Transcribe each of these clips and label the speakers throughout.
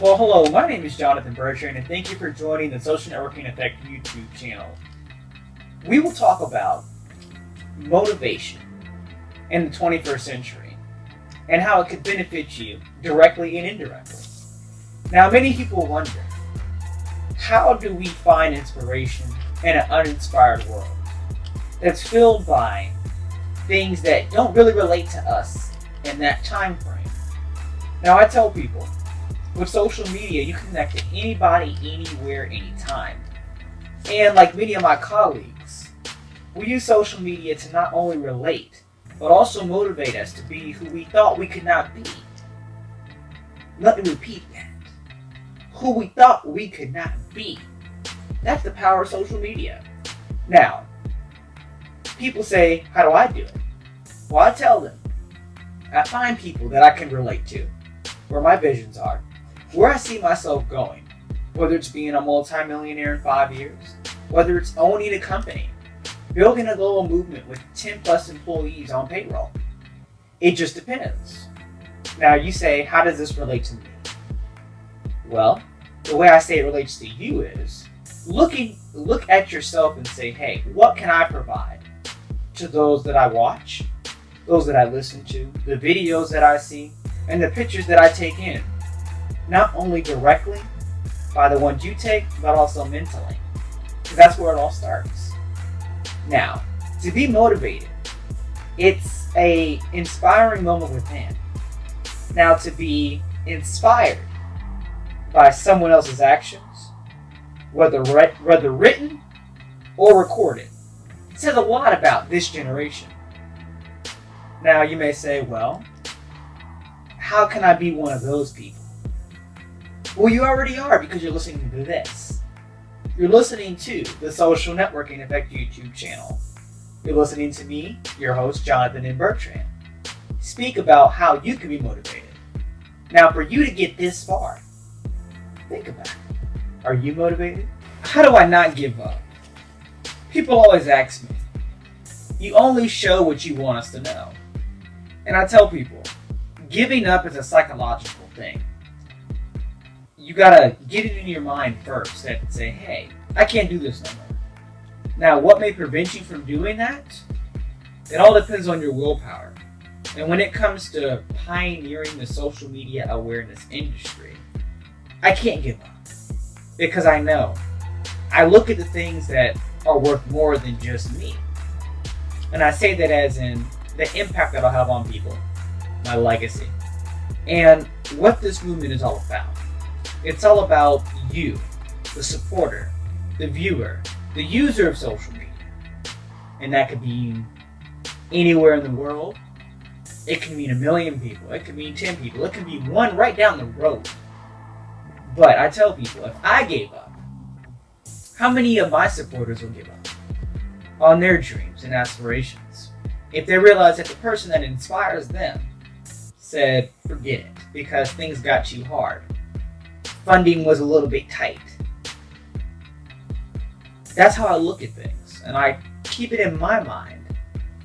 Speaker 1: Well, hello, my name is Jonathan Bertrand, and thank you for joining the Social Networking Effect YouTube channel. We will talk about motivation in the 21st century and how it could benefit you directly and indirectly. Now, many people wonder, how do we find inspiration in an uninspired world that's filled by things that don't really relate to us in that time frame? Now, I tell people, with social media, you can connect to anybody, anywhere, anytime. And like many of my colleagues, we use social media to not only relate, but also motivate us to be who we thought we could not be. Let me repeat that. Who we thought we could not be. That's the power of social media. Now, people say, how do I do it? Well, I tell them, I find people that I can relate to, where my visions are, where I see myself going, whether it's being a multimillionaire in 5 years, whether it's owning a company, building a global movement with 10 plus employees on payroll. It just depends. Now you say, how does this relate to me? Well, the way I say it relates to you is, look at yourself and say, hey, what can I provide to those that I watch, those that I listen to, the videos that I see, and the pictures that I take in? Not only directly by the ones you take, but also mentally. Because that's where it all starts. Now, to be motivated, it's an inspiring moment within. Now, to be inspired by someone else's actions, whether written or recorded, it says a lot about this generation. Now, you may say, well, how can I be one of those people? Well, you already are, because you're listening to this. You're listening to the Social Networking Effect YouTube channel. You're listening to me, your host, Jonathan and Bertrand, speak about how you can be motivated. Now, for you to get this far, think about it. Are you motivated? How do I not give up? People always ask me, you only show what you want us to know. And I tell people, giving up is a psychological thing. You gotta get it in your mind first and say, hey, I can't do this no more. Now, what may prevent you from doing that? It all depends on your willpower. And when it comes to pioneering the social media awareness industry, I can't give up. Because I know. I look at the things that are worth more than just me. And I say that as in the impact that I'll have on people, my legacy, and what this movement is all about. It's all about you, the supporter, the viewer, the user of social media. And that could be anywhere in the world. It can mean 1 million people. It can mean 10 people. It can be one right down the road. But I tell people, if I gave up, how many of my supporters will give up on their dreams and aspirations if they realize that the person that inspires them said, forget it, because things got too hard. Funding was a little bit tight. That's how I look at things. And I keep it in my mind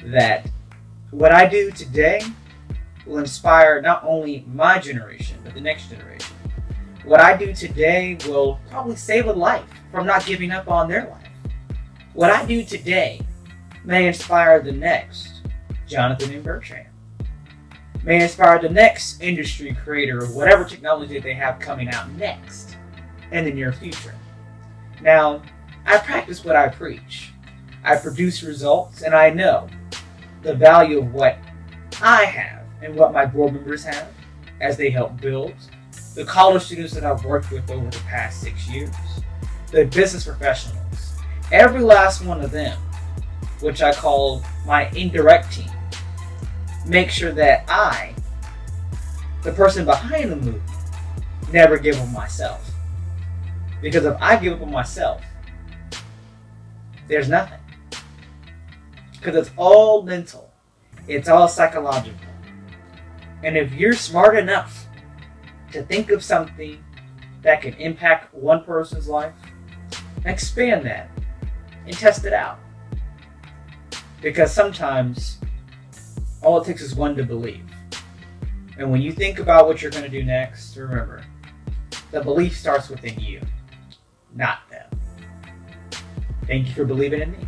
Speaker 1: that what I do today will inspire not only my generation, but the next generation. What I do today will probably save a life from not giving up on their life. What I do today may inspire the next Jonathan and Bertrand. May inspire the next industry creator of whatever technology that they have coming out next in the near future. Now, I practice what I preach. I produce results, and I know the value of what I have and what my board members have as they help build, the college students that I've worked with over the past 6 years, the business professionals, every last one of them, which I call my indirect team, make sure that I, the person behind the movement, never give up on myself. Because if I give up on myself, there's nothing. Because it's all mental. It's all psychological. And if you're smart enough to think of something that can impact one person's life, expand that and test it out. Because sometimes all it takes is one to believe. And when you think about what you're going to do next, remember, The belief starts within you, not them. Thank you for believing in me.